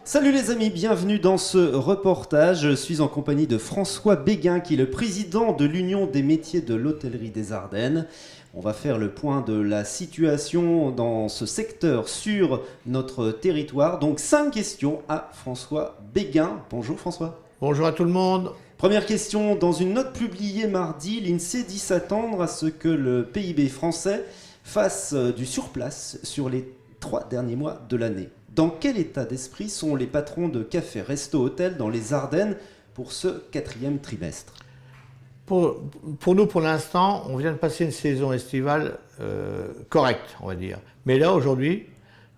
Salut les amis, bienvenue dans ce reportage. Je suis en compagnie de François Béguin, qui est le président de l'Union des métiers de l'hôtellerie des Ardennes. On va faire le point de la situation dans ce secteur sur notre territoire. Donc 5 questions à François Béguin. Bonjour François. Bonjour à tout le monde. Première question, dans une note publiée mardi, l'INSEE dit s'attendre à ce que le PIB français fasse du surplace sur les 3 derniers mois de l'année. Dans quel état d'esprit sont les patrons de cafés, restos, hôtels dans les Ardennes pour ce 4e trimestre? Pour nous, pour l'instant, on vient de passer une saison estivale correcte, on va dire. Mais là, aujourd'hui,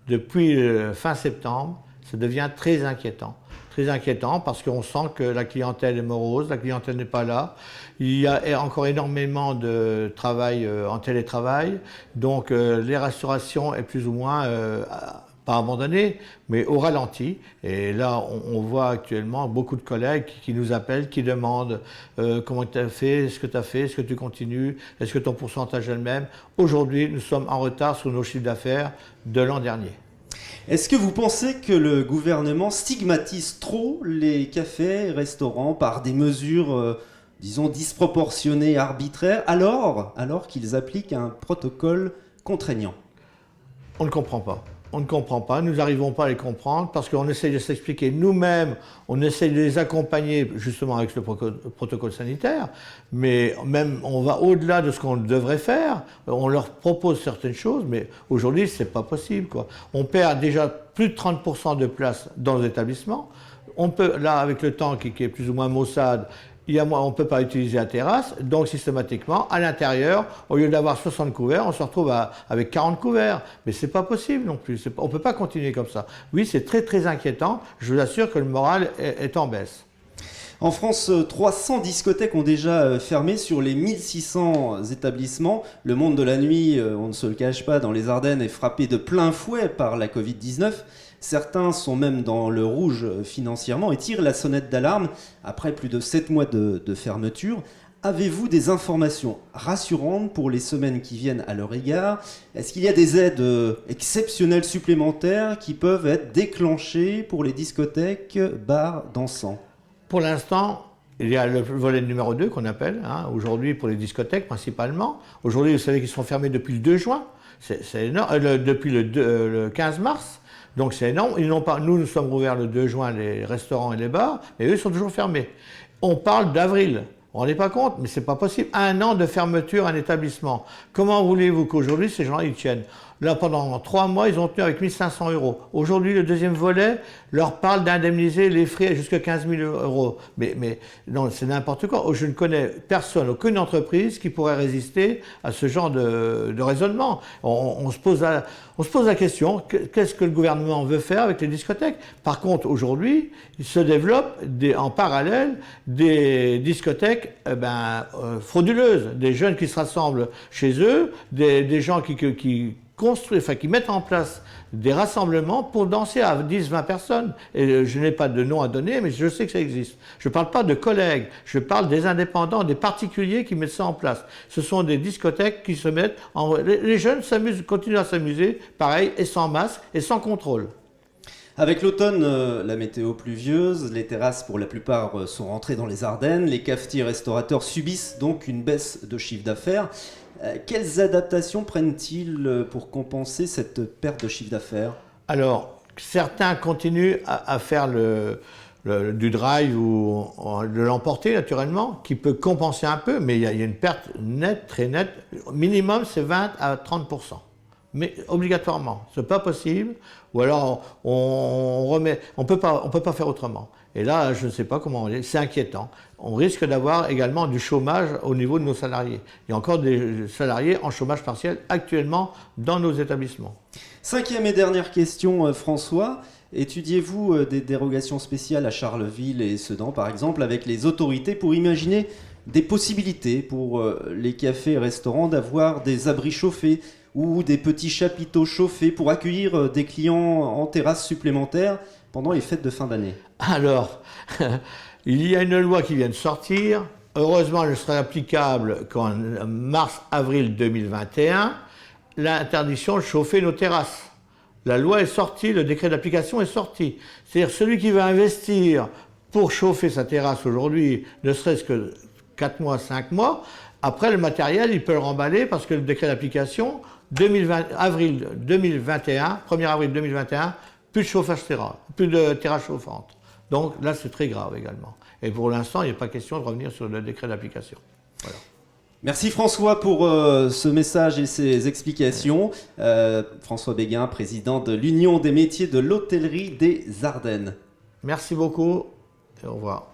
depuis fin septembre, ça devient très inquiétant. Très inquiétant parce qu'on sent que la clientèle est morose, la clientèle n'est pas là. Il y a encore énormément de travail en télétravail. Donc, les restaurations est plus ou moins... pas abandonné, mais au ralenti. Et là, on voit actuellement beaucoup de collègues qui nous appellent, qui demandent comment tu as fait, est-ce que tu as fait, est-ce que tu continues, est-ce que ton pourcentage est le même. Aujourd'hui, nous sommes en retard sur nos chiffres d'affaires de l'an dernier. Est-ce que vous pensez que le gouvernement stigmatise trop les cafés et restaurants par des mesures, disons, disproportionnées, arbitraires, alors qu'ils appliquent un protocole contraignant? On ne comprend pas. On ne comprend pas, nous n'arrivons pas à les comprendre parce qu'on essaye de s'expliquer nous-mêmes, on essaye de les accompagner justement avec le protocole sanitaire, mais même on va au-delà de ce qu'on devrait faire, on leur propose certaines choses, mais aujourd'hui c'est pas possible, quoi. On perd déjà plus de 30% de place dans les établissements, on peut, là avec le temps qui est plus ou moins maussade, on ne peut pas utiliser la terrasse, donc systématiquement, à l'intérieur, au lieu d'avoir 60 couverts, on se retrouve avec 40 couverts. Mais ce n'est pas possible non plus, on ne peut pas continuer comme ça. Oui, c'est très très inquiétant, je vous assure que le moral est en baisse. En France, 300 discothèques ont déjà fermé sur les 1600 établissements. Le monde de la nuit, on ne se le cache pas, dans les Ardennes est frappé de plein fouet par la Covid-19. Certains sont même dans le rouge financièrement et tirent la sonnette d'alarme après plus de 7 mois de fermeture. Avez-vous des informations rassurantes pour les semaines qui viennent à leur égard? Est-ce qu'il y a des aides exceptionnelles supplémentaires qui peuvent être déclenchées pour les discothèques, bars, dansants? Pour l'instant, il y a le volet numéro 2 qu'on appelle, aujourd'hui pour les discothèques principalement. Aujourd'hui, vous savez qu'ils sont fermés depuis le 2 juin, c'est énorme, depuis le 15 mars. Donc c'est énorme. Nous sommes ouverts le 2 juin, les restaurants et les bars, mais eux, ils sont toujours fermés. On parle d'avril. On ne rend pas compte, mais ce n'est pas possible. 1 an de fermeture à un établissement. Comment voulez-vous qu'aujourd'hui, ces gens ils tiennent? Là, pendant 3 mois, ils ont tenu avec 1 500 €. Aujourd'hui, le deuxième volet leur parle d'indemniser les frais jusqu'à 15 000 €. Mais non, c'est n'importe quoi. Je ne connais personne, aucune entreprise qui pourrait résister à ce genre de raisonnement. On se pose la question, qu'est-ce que le gouvernement veut faire avec les discothèques? Par contre, aujourd'hui, il se développe en parallèle des discothèques frauduleuses, des jeunes qui se rassemblent chez eux, des gens qui mettent en place des rassemblements pour danser à 10-20 personnes. Et je n'ai pas de nom à donner, mais je sais que ça existe. Je ne parle pas de collègues, je parle des indépendants, des particuliers qui mettent ça en place. Ce sont des discothèques qui se mettent Les jeunes continuent à s'amuser, pareil, et sans masque et sans contrôle. Avec l'automne, la météo pluvieuse, les terrasses pour la plupart sont rentrées dans les Ardennes, les cafetiers et restaurateurs subissent donc une baisse de chiffre d'affaires. Quelles adaptations prennent-ils pour compenser cette perte de chiffre d'affaires? Alors, certains continuent à faire du drive ou de l'emporter naturellement, qui peut compenser un peu, mais il y a une perte nette, très nette. Minimum, c'est 20 à 30%. Mais obligatoirement, c'est pas possible. Ou alors on peut pas faire autrement. Et là, je ne sais pas comment c'est inquiétant. On risque d'avoir également du chômage au niveau de nos salariés. Il y a encore des salariés en chômage partiel actuellement dans nos établissements. 5e et dernière question, François. Étudiez-vous des dérogations spéciales à Charleville et Sedan, par exemple, avec les autorités pour imaginer des possibilités pour les cafés et restaurants d'avoir des abris chauffés ou des petits chapiteaux chauffés pour accueillir des clients en terrasse supplémentaires pendant les fêtes de fin d'année? Alors, il y a une loi qui vient de sortir. Heureusement, elle sera applicable qu'en mars-avril 2021, l'interdiction de chauffer nos terrasses. La loi est sortie, le décret d'application est sorti. C'est-à-dire celui qui va investir pour chauffer sa terrasse aujourd'hui, ne serait-ce que 4 mois, 5 mois, après le matériel, il peut le remballer parce que le décret d'application, avril 2021, 1er avril 2021, plus de chauffage terrasse, plus de terrasse chauffante. Donc là, c'est très grave également. Et pour l'instant, il n'est pas question de revenir sur le décret d'application. Voilà. Merci François pour ce message et ces explications. François Béguin, président de l'Union des métiers de l'hôtellerie des Ardennes. Merci beaucoup et au revoir.